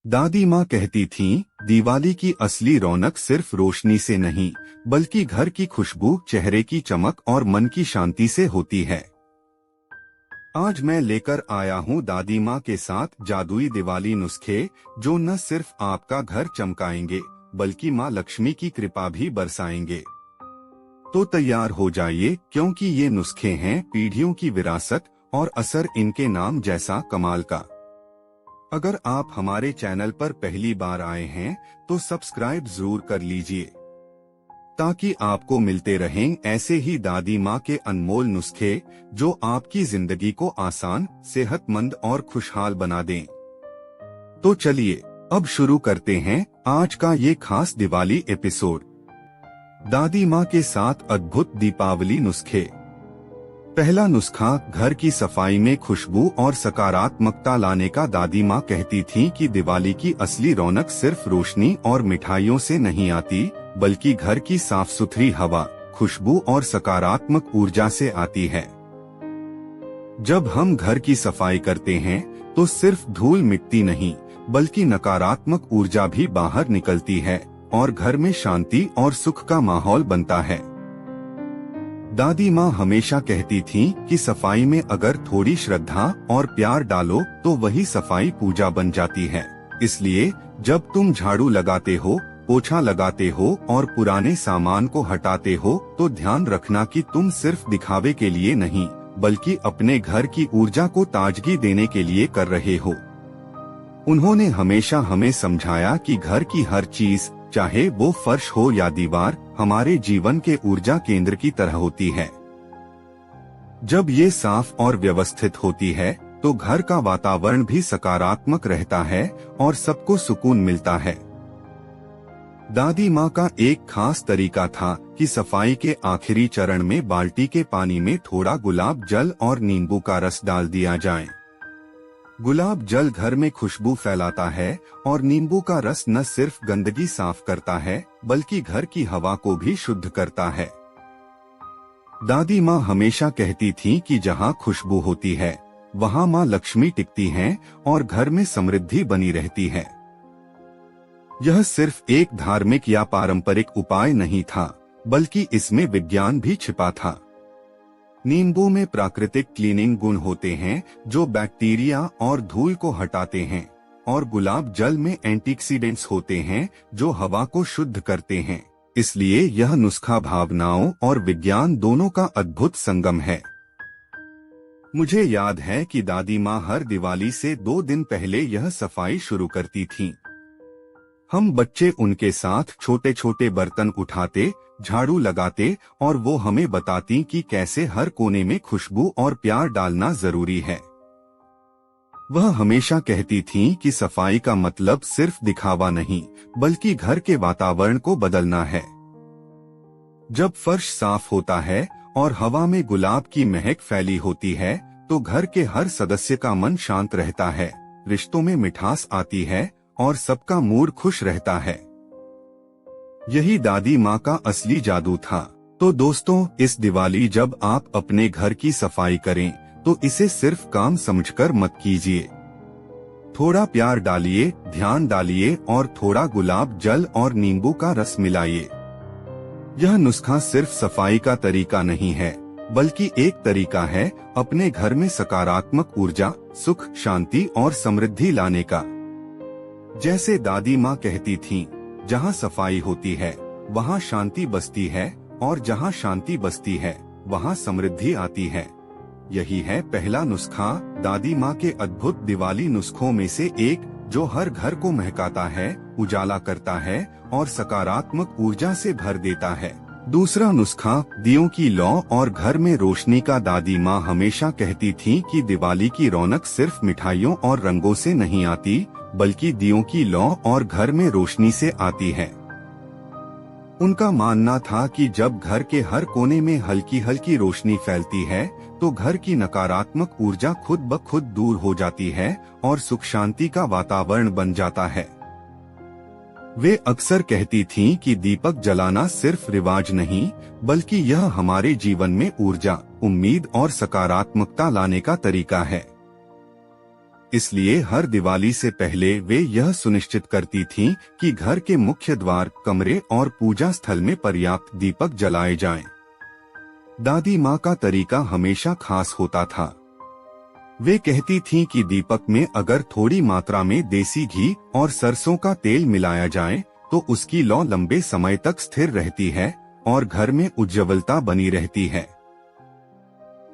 दादी माँ कहती थीं, दिवाली की असली रौनक सिर्फ रोशनी से नहीं, बल्कि घर की खुशबू, चेहरे की चमक और मन की शांति से होती है। आज मैं लेकर आया हूँ दादी माँ के साथ जादुई दिवाली नुस्खे, जो न सिर्फ आपका घर चमकाएंगे, बल्कि माँ लक्ष्मी की कृपा भी बरसाएंगे। तो तैयार हो जाइए, क्योंकि ये नुस्खे हैं पीढ़ियों की विरासत और असर इनके नाम जैसा कमाल का। अगर आप हमारे चैनल पर पहली बार आए हैं, तो सब्सक्राइब जरूर कर लीजिए, ताकि आपको मिलते रहें ऐसे ही दादी माँ के अनमोल नुस्खे, जो आपकी जिंदगी को आसान, सेहतमंद और खुशहाल बना दें। तो चलिए, अब शुरू करते हैं आज का ये खास दिवाली एपिसोड। दादी माँ के साथ अद्भुत दीपावली नुस्खे। पहला नुस्खा, घर की सफाई में खुशबू और सकारात्मकता लाने का। दादी माँ कहती थीं कि दिवाली की असली रौनक सिर्फ रोशनी और मिठाइयों से नहीं आती, बल्कि घर की साफ सुथरी हवा, खुशबू और सकारात्मक ऊर्जा से आती है। जब हम घर की सफाई करते हैं, तो सिर्फ धूल मिटती नहीं, बल्कि नकारात्मक ऊर्जा भी बाहर निकलती है और घर में शांति और सुख का माहौल बनता है। दादी माँ हमेशा कहती थीं कि सफाई में अगर थोड़ी श्रद्धा और प्यार डालो, तो वही सफाई पूजा बन जाती है। इसलिए जब तुम झाड़ू लगाते हो, पोछा लगाते हो और पुराने सामान को हटाते हो, तो ध्यान रखना कि तुम सिर्फ दिखावे के लिए नहीं, बल्कि अपने घर की ऊर्जा को ताजगी देने के लिए कर रहे हो। उन्होंने हमेशा हमें समझाया कि घर की हर चीज, चाहे वो फर्श हो या दीवार, हमारे जीवन के ऊर्जा केंद्र की तरह होती है। जब ये साफ और व्यवस्थित होती है, तो घर का वातावरण भी सकारात्मक रहता है और सबको सुकून मिलता है। दादी माँ का एक खास तरीका था कि सफाई के आखिरी चरण में बाल्टी के पानी में थोड़ा गुलाब जल और नींबू का रस डाल दिया जाए। गुलाब जल घर में खुशबू फैलाता है और नींबू का रस न सिर्फ गंदगी साफ करता है, बल्कि घर की हवा को भी शुद्ध करता है। दादी माँ हमेशा कहती थीं कि जहाँ खुशबू होती है, वहाँ माँ लक्ष्मी टिकती हैं और घर में समृद्धि बनी रहती है। यह सिर्फ एक धार्मिक या पारंपरिक उपाय नहीं था, बल्कि इसमें विज्ञान भी छिपा था। नींबू में प्राकृतिक क्लीनिंग गुण होते हैं, जो बैक्टीरिया और धूल को हटाते हैं, और गुलाब जल में एंटीऑक्सीडेंट्स होते हैं, जो हवा को शुद्ध करते हैं। इसलिए यह नुस्खा भावनाओं और विज्ञान दोनों का अद्भुत संगम है। मुझे याद है कि दादी माँ हर दिवाली से 2 दिन पहले यह सफाई शुरू करती थीं। हम बच्चे उनके साथ छोटे छोटे बर्तन उठाते, झाड़ू लगाते और वो हमें बताती कि कैसे हर कोने में खुशबू और प्यार डालना जरूरी है। वह हमेशा कहती थीं कि सफाई का मतलब सिर्फ दिखावा नहीं, बल्कि घर के वातावरण को बदलना है। जब फर्श साफ होता है और हवा में गुलाब की महक फैली होती है, तो घर के हर सदस्य का मन शांत रहता है, रिश्तों में मिठास आती है और सबका मूड खुश रहता है। यही दादी माँ का असली जादू था। तो दोस्तों, इस दिवाली जब आप अपने घर की सफाई करें, तो इसे सिर्फ काम समझकर मत कीजिए। थोड़ा प्यार डालिए, ध्यान डालिए और थोड़ा गुलाब जल और नींबू का रस मिलाइए। यह नुस्खा सिर्फ सफाई का तरीका नहीं है, बल्कि एक तरीका है अपने घर में सकारात्मक ऊर्जा, सुख, शांति और समृद्धि लाने का। जैसे दादी माँ कहती थीं, जहाँ सफाई होती है, वहाँ शांति बसती है, और जहाँ शांति बसती है, वहाँ समृद्धि आती है। यही है पहला नुस्खा, दादी माँ के अद्भुत दिवाली नुस्खों में से एक, जो हर घर को महकाता है, उजाला करता है और सकारात्मक ऊर्जा से भर देता है। दूसरा नुस्खा, दियों की लौ और घर में रोशनी का। दादी माँ हमेशा कहती थीं कि दिवाली की रौनक सिर्फ मिठाइयों और रंगों से नहीं आती, बल्कि दियों की लौ और घर में रोशनी से आती है। उनका मानना था कि जब घर के हर कोने में हल्की हल्की रोशनी फैलती है, तो घर की नकारात्मक ऊर्जा खुद ब खुद दूर हो जाती है और सुख शांति का वातावरण बन जाता है। वे अक्सर कहती थीं कि दीपक जलाना सिर्फ रिवाज नहीं, बल्कि यह हमारे जीवन में ऊर्जा, उम्मीद और सकारात्मकता लाने का तरीका है। इसलिए हर दिवाली से पहले वे यह सुनिश्चित करती थीं कि घर के मुख्य द्वार, कमरे और पूजा स्थल में पर्याप्त दीपक जलाए जाएं। दादी माँ का तरीका हमेशा खास होता था। वे कहती थीं कि दीपक में अगर थोड़ी मात्रा में देसी घी और सरसों का तेल मिलाया जाए तो उसकी लौ लंबे समय तक स्थिर रहती है और घर में उज्ज्वलता बनी रहती है।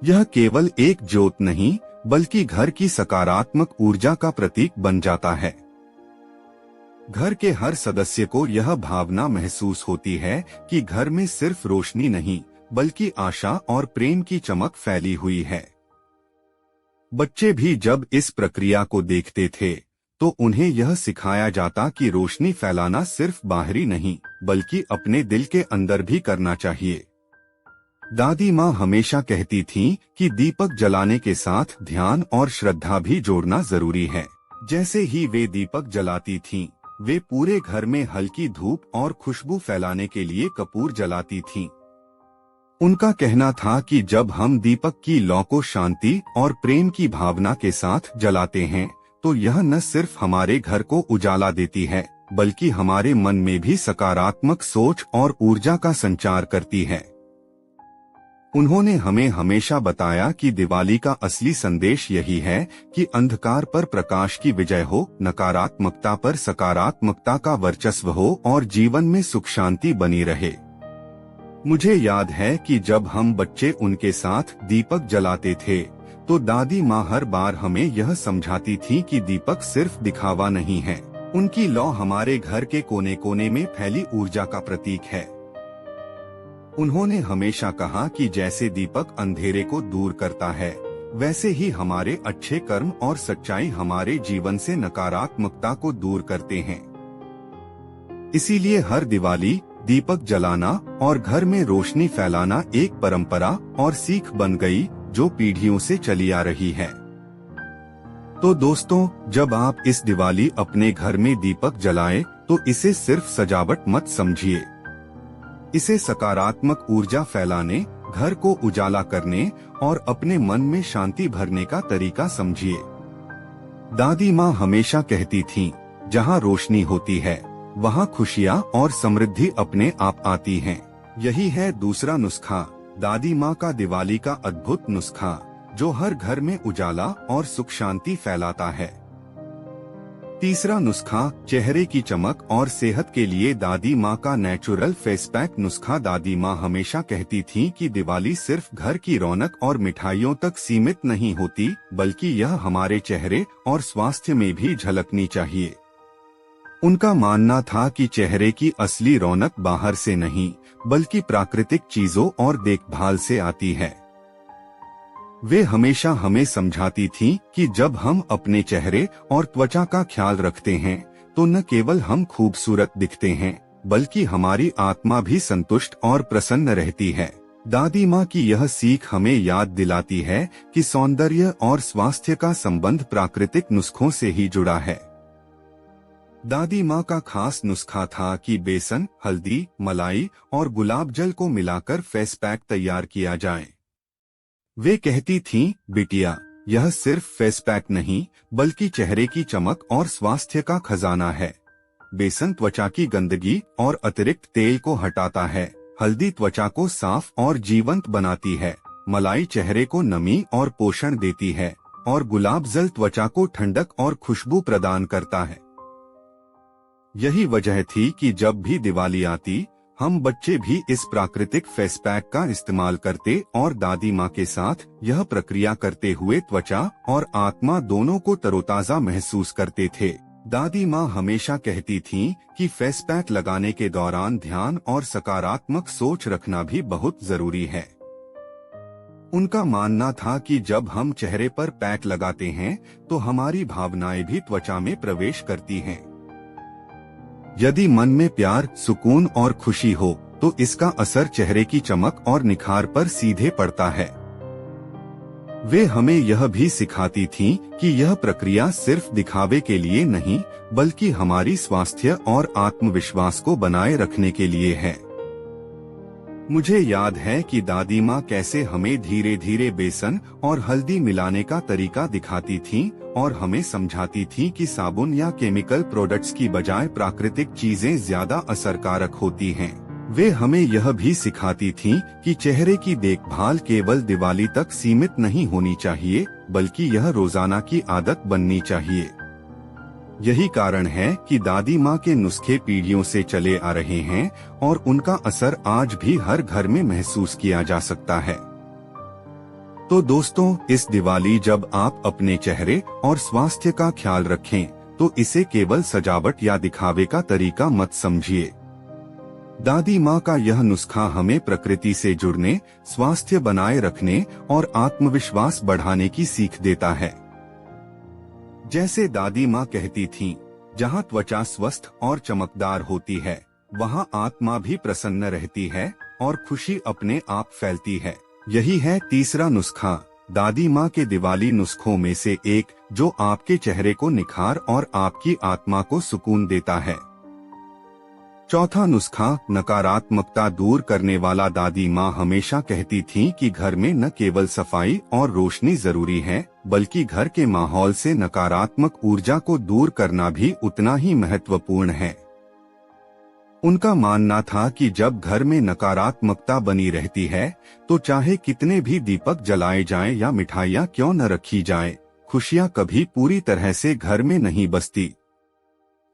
यह केवल एक ज्योत नहीं बल्कि घर की सकारात्मक ऊर्जा का प्रतीक बन जाता है। घर के हर सदस्य को यह भावना महसूस होती है कि घर में सिर्फ रोशनी नहीं बल्कि आशा और प्रेम की चमक फैली हुई है। बच्चे भी जब इस प्रक्रिया को देखते थे तो उन्हें यह सिखाया जाता कि रोशनी फैलाना सिर्फ बाहरी नहीं बल्कि अपने दिल के अंदर भी करना चाहिए। दादी माँ हमेशा कहती थीं कि दीपक जलाने के साथ ध्यान और श्रद्धा भी जोड़ना जरूरी है। जैसे ही वे दीपक जलाती थीं, वे पूरे घर में हल्की धूप और खुशबू फैलाने के लिए कपूर जलाती थीं। उनका कहना था कि जब हम दीपक की लौ को शांति और प्रेम की भावना के साथ जलाते हैं तो यह न सिर्फ हमारे घर को उजाला देती है बल्कि हमारे मन में भी सकारात्मक सोच और ऊर्जा का संचार करती है। उन्होंने हमें हमेशा बताया कि दिवाली का असली संदेश यही है कि अंधकार पर प्रकाश की विजय हो, नकारात्मकता पर सकारात्मकता का वर्चस्व हो और जीवन में सुख शांति बनी रहे। मुझे याद है कि जब हम बच्चे उनके साथ दीपक जलाते थे तो दादी माँ हर बार हमें यह समझाती थी कि दीपक सिर्फ दिखावा नहीं है, उनकी लौ हमारे घर के कोने कोने में फैली ऊर्जा का प्रतीक है। उन्होंने हमेशा कहा कि जैसे दीपक अंधेरे को दूर करता है वैसे ही हमारे अच्छे कर्म और सच्चाई हमारे जीवन से नकारात्मकता को दूर करते हैं। इसीलिए हर दिवाली दीपक जलाना और घर में रोशनी फैलाना एक परंपरा और सीख बन गई जो पीढ़ियों से चली आ रही है। तो दोस्तों, जब आप इस दिवाली अपने घर में दीपक जलाएं तो इसे सिर्फ सजावट मत समझिए। इसे सकारात्मक ऊर्जा फैलाने, घर को उजाला करने और अपने मन में शांति भरने का तरीका समझिए। दादी माँ हमेशा कहती थीं, जहाँ रोशनी होती है वहाँ खुशियाँ और समृद्धि अपने आप आती हैं। यही है दूसरा नुस्खा, दादी माँ का दिवाली का अद्भुत नुस्खा जो हर घर में उजाला और सुख शांति फैलाता है। तीसरा नुस्खा, चेहरे की चमक और सेहत के लिए दादी माँ का नेचुरल फेस पैक नुस्खा। दादी माँ हमेशा कहती थीं कि दिवाली सिर्फ घर की रौनक और मिठाइयों तक सीमित नहीं होती बल्कि यह हमारे चेहरे और स्वास्थ्य में भी झलकनी चाहिए। उनका मानना था कि चेहरे की असली रौनक बाहर से नहीं बल्कि प्राकृतिक चीजों और देखभाल से आती है। वे हमेशा हमें समझाती थीं कि जब हम अपने चेहरे और त्वचा का ख्याल रखते हैं तो न केवल हम खूबसूरत दिखते हैं बल्कि हमारी आत्मा भी संतुष्ट और प्रसन्न रहती है। दादी माँ की यह सीख हमें याद दिलाती है कि सौंदर्य और स्वास्थ्य का संबंध प्राकृतिक नुस्खों से ही जुड़ा है। दादी माँ का खास नुस्खा था कि बेसन, हल्दी, मलाई और गुलाब जल को मिलाकर फेस पैक तैयार किया जाए। वे कहती थीं, बिटिया, यह सिर्फ फेस पैक नहीं बल्कि चेहरे की चमक और स्वास्थ्य का खजाना है। बेसन त्वचा की गंदगी और अतिरिक्त तेल को हटाता है, हल्दी त्वचा को साफ और जीवंत बनाती है, मलाई चेहरे को नमी और पोषण देती है और गुलाब जल त्वचा को ठंडक और खुशबू प्रदान करता है। यही वजह थी कि जब भी दिवाली आती हम बच्चे भी इस प्राकृतिक फेस पैक का इस्तेमाल करते और दादी माँ के साथ यह प्रक्रिया करते हुए त्वचा और आत्मा दोनों को तरोताजा महसूस करते थे। दादी माँ हमेशा कहती थीं कि फेस पैक लगाने के दौरान ध्यान और सकारात्मक सोच रखना भी बहुत जरूरी है। उनका मानना था कि जब हम चेहरे पर पैक लगाते हैं तो हमारी भावनाएं भी त्वचा में प्रवेश करती हैं। यदि मन में प्यार, सुकून और खुशी हो तो इसका असर चेहरे की चमक और निखार पर सीधे पड़ता है। वे हमें यह भी सिखाती थीं कि यह प्रक्रिया सिर्फ दिखावे के लिए नहीं बल्कि हमारी स्वास्थ्य और आत्मविश्वास को बनाए रखने के लिए है। मुझे याद है कि दादी माँ कैसे हमें धीरे धीरे बेसन और हल्दी मिलाने का तरीका दिखाती थीं और हमें समझाती थीं कि साबुन या केमिकल प्रोडक्ट्स की बजाय प्राकृतिक चीजें ज्यादा असरकारक होती हैं। वे हमें यह भी सिखाती थीं कि चेहरे की देखभाल केवल दिवाली तक सीमित नहीं होनी चाहिए, बल्कि यह रोजाना की आदत बननी चाहिए। यही कारण है कि दादी माँ के नुस्खे पीढ़ियों से चले आ रहे हैं और उनका असर आज भी हर घर में महसूस किया जा सकता है। तो दोस्तों, इस दिवाली जब आप अपने चेहरे और स्वास्थ्य का ख्याल रखें, तो इसे केवल सजावट या दिखावे का तरीका मत समझिए। दादी माँ का यह नुस्खा हमें प्रकृति से जुड़ने, स्वास्थ्य बनाए रखने और आत्मविश्वास बढ़ाने की सीख देता है। जैसे दादी माँ कहती थीं, जहाँ त्वचा स्वस्थ और चमकदार होती है, वहाँ आत्मा भी प्रसन्न रहती है और खुशी अपने आप फैलती है। यही है तीसरा नुस्खा, दादी माँ के दिवाली नुस्खों में से एक, जो आपके चेहरे को निखार और आपकी आत्मा को सुकून देता है। चौथा नुस्खा, नकारात्मकता दूर करने वाला। दादी माँ हमेशा कहती थीं कि घर में न केवल सफाई और रोशनी जरूरी है, बल्कि घर के माहौल से नकारात्मक ऊर्जा को दूर करना भी उतना ही महत्वपूर्ण है। उनका मानना था कि जब घर में नकारात्मकता बनी रहती है, तो चाहे कितने भी दीपक जलाए जाएं या मिठाइयाँ क्यों न रखी जाएं, खुशियाँ कभी पूरी तरह से घर में नहीं बसती।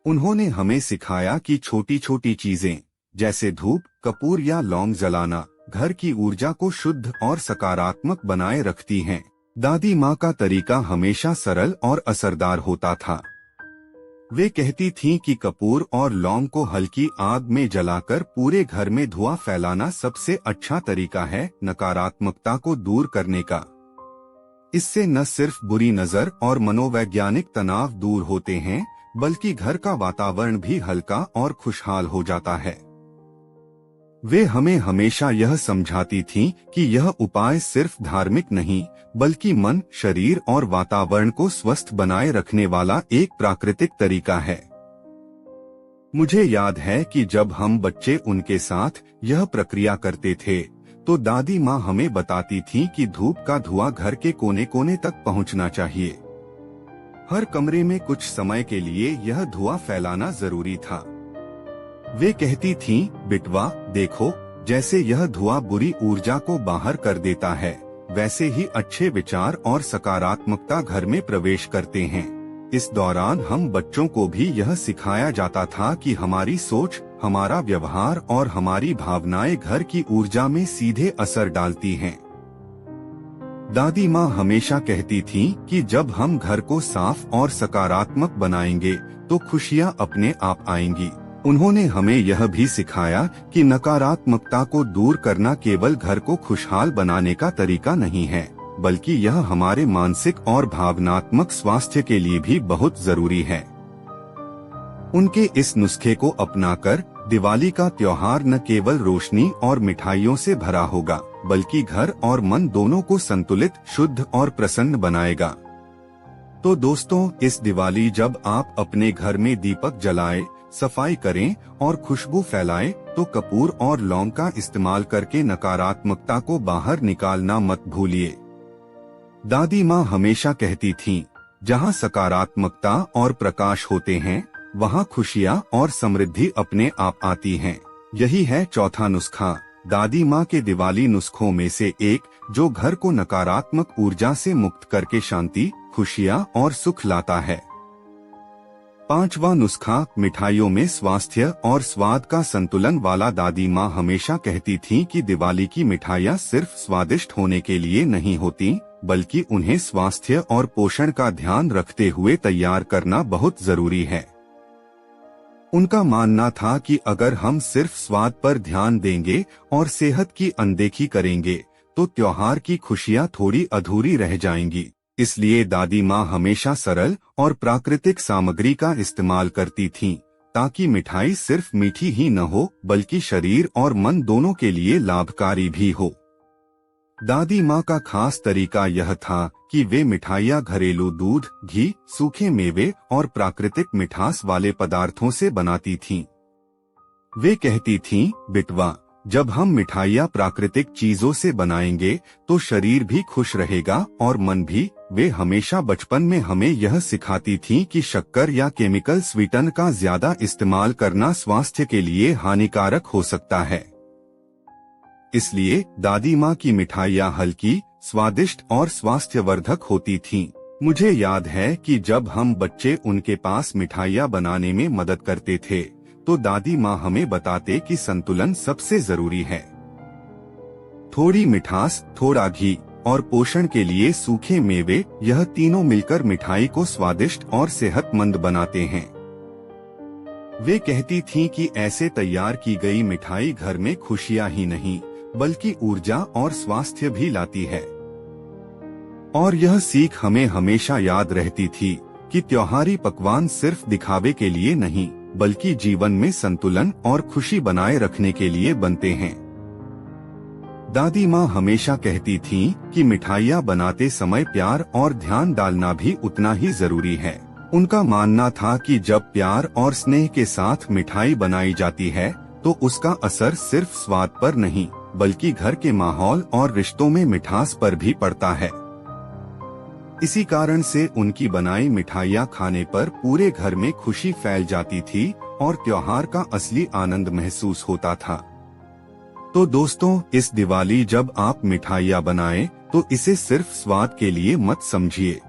उन्होंने हमें सिखाया कि छोटी छोटी चीजें जैसे धूप, कपूर या लौंग जलाना घर की ऊर्जा को शुद्ध और सकारात्मक बनाए रखती हैं। दादी माँ का तरीका हमेशा सरल और असरदार होता था। वे कहती थीं कि कपूर और लौंग को हल्की आग में जलाकर पूरे घर में धुआं फैलाना सबसे अच्छा तरीका है नकारात्मकता को दूर करने का। इससे न सिर्फ बुरी नजर और मनोवैज्ञानिक तनाव दूर होते हैं, बल्कि घर का वातावरण भी हल्का और खुशहाल हो जाता है। वे हमें हमेशा यह समझाती थीं कि यह उपाय सिर्फ धार्मिक नहीं, बल्कि मन, शरीर और वातावरण को स्वस्थ बनाए रखने वाला एक प्राकृतिक तरीका है। मुझे याद है कि जब हम बच्चे उनके साथ यह प्रक्रिया करते थे, तो दादी माँ हमें बताती थीं कि धूप का धुआं घर के कोने कोने तक पहुँचना चाहिए। हर कमरे में कुछ समय के लिए यह धुआं फैलाना जरूरी था। वे कहती थीं, बिटवा देखो, जैसे यह धुआं बुरी ऊर्जा को बाहर कर देता है, वैसे ही अच्छे विचार और सकारात्मकता घर में प्रवेश करते हैं। इस दौरान हम बच्चों को भी यह सिखाया जाता था कि हमारी सोच, हमारा व्यवहार और हमारी भावनाएं घर की ऊर्जा में सीधे असर डालती हैं। दादी माँ हमेशा कहती थीं कि जब हम घर को साफ और सकारात्मक बनाएंगे, तो खुशियाँ अपने आप आएंगी। उन्होंने हमें यह भी सिखाया कि नकारात्मकता को दूर करना केवल घर को खुशहाल बनाने का तरीका नहीं है, बल्कि यह हमारे मानसिक और भावनात्मक स्वास्थ्य के लिए भी बहुत जरूरी है। उनके इस नुस्खे को अपनाकर दिवाली का त्योहार न केवल रोशनी और मिठाइयों से भरा होगा, बल्कि घर और मन दोनों को संतुलित, शुद्ध और प्रसन्न बनाएगा। तो दोस्तों, इस दिवाली जब आप अपने घर में दीपक जलाएं, सफाई करें और खुशबू फैलाएं, तो कपूर और लौंग का इस्तेमाल करके नकारात्मकता को बाहर निकालना मत भूलिए। दादी माँ हमेशा कहती थीं, जहाँ सकारात्मकता और प्रकाश होते हैं, वहाँ खुशियाँ और समृद्धि अपने आप आती हैं। यही है चौथा नुस्खा, दादी माँ के दिवाली नुस्खों में से एक, जो घर को नकारात्मक ऊर्जा से मुक्त करके शांति, खुशियाँ और सुख लाता है। पांचवा नुस्खा, मिठाइयों में स्वास्थ्य और स्वाद का संतुलन वाला। दादी माँ हमेशा कहती थीं कि दिवाली की मिठाइयाँ सिर्फ स्वादिष्ट होने के लिए नहीं होती, बल्कि उन्हें स्वास्थ्य और पोषण का ध्यान रखते हुए तैयार करना बहुत जरूरी है। उनका मानना था कि अगर हम सिर्फ स्वाद पर ध्यान देंगे और सेहत की अनदेखी करेंगे, तो त्योहार की खुशियाँ थोड़ी अधूरी रह जाएंगी। इसलिए दादी माँ हमेशा सरल और प्राकृतिक सामग्री का इस्तेमाल करती थीं, ताकि मिठाई सिर्फ मीठी ही न हो, बल्कि शरीर और मन दोनों के लिए लाभकारी भी हो। दादी माँ का खास तरीका यह था कि वे मिठाइयाँ घरेलू दूध, घी, सूखे मेवे और प्राकृतिक मिठास वाले पदार्थों से बनाती थीं। वे कहती थीं, बिटवा जब हम मिठाइयाँ प्राकृतिक चीजों से बनाएंगे तो शरीर भी खुश रहेगा और मन भी। वे हमेशा बचपन में हमें यह सिखाती थीं कि शक्कर या केमिकल स्वीटन का ज्यादा इस्तेमाल करना स्वास्थ्य के लिए हानिकारक हो सकता है। इसलिए दादी माँ की मिठाइयाँ हल्की, स्वादिष्ट और स्वास्थ्यवर्धक होती थीं। मुझे याद है कि जब हम बच्चे उनके पास मिठाइयाँ बनाने में मदद करते थे तो दादी माँ हमें बताते कि संतुलन सबसे जरूरी है। थोड़ी मिठास, थोड़ा घी और पोषण के लिए सूखे मेवे, यह तीनों मिलकर मिठाई को स्वादिष्ट और सेहतमंद बनाते हैं। वे कहती थीं कि ऐसे तैयार की गई मिठाई घर में खुशियां ही नहीं बल्कि ऊर्जा और स्वास्थ्य भी लाती है। और यह सीख हमें हमेशा याद रहती थी कि त्योहारी पकवान सिर्फ दिखावे के लिए नहीं बल्कि जीवन में संतुलन और खुशी बनाए रखने के लिए बनते हैं। दादी माँ हमेशा कहती थीं कि मिठाइयाँ बनाते समय प्यार और ध्यान डालना भी उतना ही जरूरी है। उनका मानना था कि जब प्यार और स्नेह के साथ मिठाई बनाई जाती है तो उसका असर सिर्फ स्वाद पर नहीं बल्कि घर के माहौल और रिश्तों में मिठास पर भी पड़ता है। इसी कारण से उनकी बनाई मिठाइयाँ खाने पर पूरे घर में खुशी फैल जाती थी और त्योहार का असली आनंद महसूस होता था। तो दोस्तों, इस दिवाली जब आप मिठाइयाँ बनाएं तो इसे सिर्फ स्वाद के लिए मत समझिए।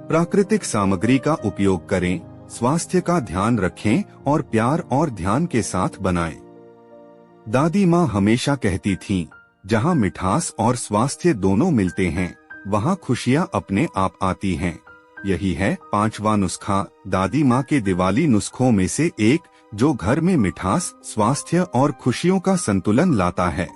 प्राकृतिक सामग्री का उपयोग करें, स्वास्थ्य का ध्यान रखें और प्यार और ध्यान के साथ बनाएं। दादी माँ हमेशा कहती थीं, जहाँ मिठास और स्वास्थ्य दोनों मिलते हैं वहाँ खुशियाँ अपने आप आती हैं। यही है 5वां नुस्खा, दादी माँ के दिवाली नुस्खों में से एक, जो घर में मिठास, स्वास्थ्य और खुशियों का संतुलन लाता है।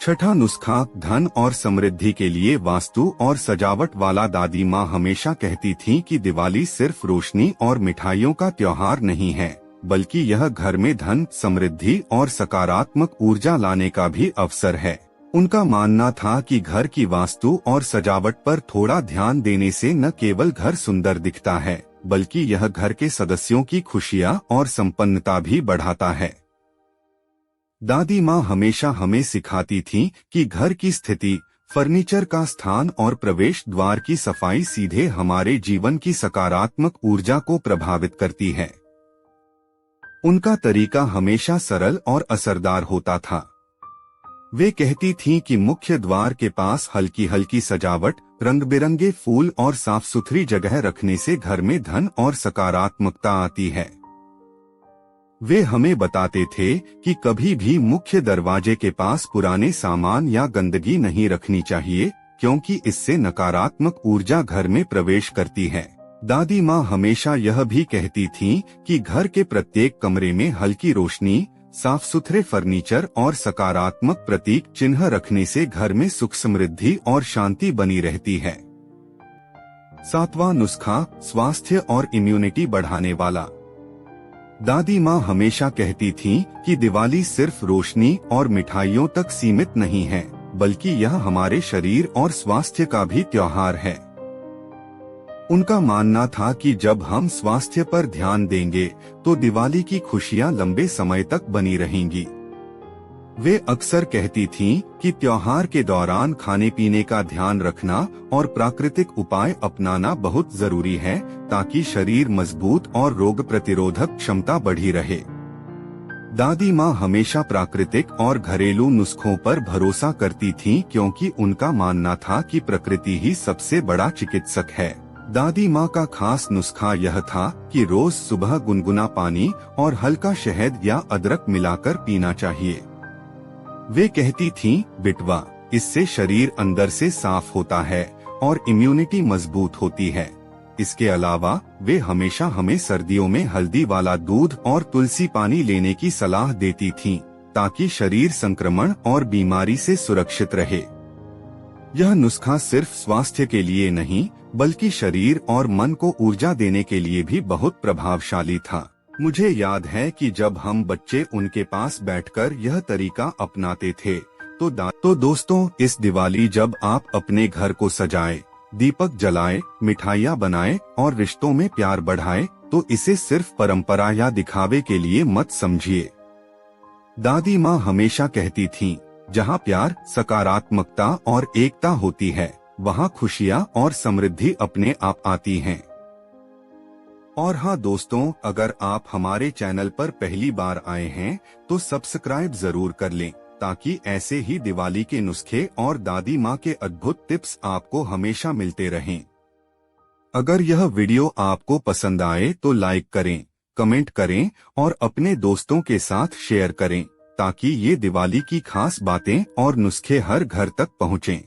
6वां नुस्खा, धन और समृद्धि के लिए वास्तु और सजावट वाला। दादी माँ हमेशा कहती थीं कि दिवाली सिर्फ रोशनी और मिठाइयों का त्योहार नहीं है बल्कि यह घर में धन, समृद्धि और सकारात्मक ऊर्जा लाने का भी अवसर है। उनका मानना था कि घर की वास्तु और सजावट पर थोड़ा ध्यान देने से न केवल घर सुंदर दिखता है बल्कि यह घर के सदस्यों की खुशियां और संपन्नता भी बढ़ाता है। दादी माँ हमेशा हमें सिखाती थीं कि घर की स्थिति, फर्नीचर का स्थान और प्रवेश द्वार की सफाई सीधे हमारे जीवन की सकारात्मक ऊर्जा को प्रभावित करती है। उनका तरीका हमेशा सरल और असरदार होता था। वे कहती थीं कि मुख्य द्वार के पास हल्की हल्की सजावट, रंग बिरंगे फूल और साफ सुथरी जगह रखने से घर में धन और सकारात्मकता आती है। वे हमें बताते थे कि कभी भी मुख्य दरवाजे के पास पुराने सामान या गंदगी नहीं रखनी चाहिए क्योंकि इससे नकारात्मक ऊर्जा घर में प्रवेश करती है। दादी माँ हमेशा यह भी कहती थीं कि घर के प्रत्येक कमरे में हल्की रोशनी, साफ सुथरे फर्नीचर और सकारात्मक प्रतीक चिन्ह रखने से घर में सुख, समृद्धि और शांति बनी रहती है। 7वां नुस्खा, स्वास्थ्य और इम्यूनिटी बढ़ाने वाला। दादी माँ हमेशा कहती थीं कि दिवाली सिर्फ रोशनी और मिठाइयों तक सीमित नहीं है बल्कि यह हमारे शरीर और स्वास्थ्य का भी त्योहार है। उनका मानना था कि जब हम स्वास्थ्य पर ध्यान देंगे तो दिवाली की खुशियां लंबे समय तक बनी रहेंगी। वे अक्सर कहती थीं कि त्योहार के दौरान खाने पीने का ध्यान रखना और प्राकृतिक उपाय अपनाना बहुत जरूरी है ताकि शरीर मजबूत और रोग प्रतिरोधक क्षमता बढ़ी रहे। दादी माँ हमेशा प्राकृतिक और घरेलू नुस्खों पर भरोसा करती थीं क्योंकि उनका मानना था कि प्रकृति ही सबसे बड़ा चिकित्सक है। दादी माँ का खास नुस्खा यह था कि रोज सुबह गुनगुना पानी और हल्का शहद या अदरक मिलाकर पीना चाहिए। वे कहती थीं, बिटवा, इससे शरीर अंदर से साफ होता है और इम्यूनिटी मजबूत होती है। इसके अलावा वे हमेशा हमें सर्दियों में हल्दी वाला दूध और तुलसी पानी लेने की सलाह देती थीं ताकि शरीर संक्रमण और बीमारी से सुरक्षित रहे। यह नुस्खा सिर्फ स्वास्थ्य के लिए नहीं बल्कि शरीर और मन को ऊर्जा देने के लिए भी बहुत प्रभावशाली था। मुझे याद है कि जब हम बच्चे उनके पास बैठकर यह तरीका अपनाते थे तो दोस्तों, इस दिवाली जब आप अपने घर को सजाएं, दीपक जलाएं, मिठाइयाँ बनाएं और रिश्तों में प्यार बढ़ाएं, तो इसे सिर्फ परंपरा या दिखावे के लिए मत समझिए। दादी माँ हमेशा कहती थीं, जहाँ प्यार, सकारात्मकता और एकता होती है, वहाँ खुशियाँ और समृद्धि अपने आप आती हैं। और हाँ दोस्तों, अगर आप हमारे चैनल पर पहली बार आए हैं तो सब्सक्राइब जरूर कर लें, ताकि ऐसे ही दिवाली के नुस्खे और दादी माँ के अद्भुत टिप्स आपको हमेशा मिलते रहें। अगर यह वीडियो आपको पसंद आए तो लाइक करें, कमेंट करें और अपने दोस्तों के साथ शेयर करें, ताकि ये दिवाली की खास बातें और नुस्खे हर घर तक पहुँचें।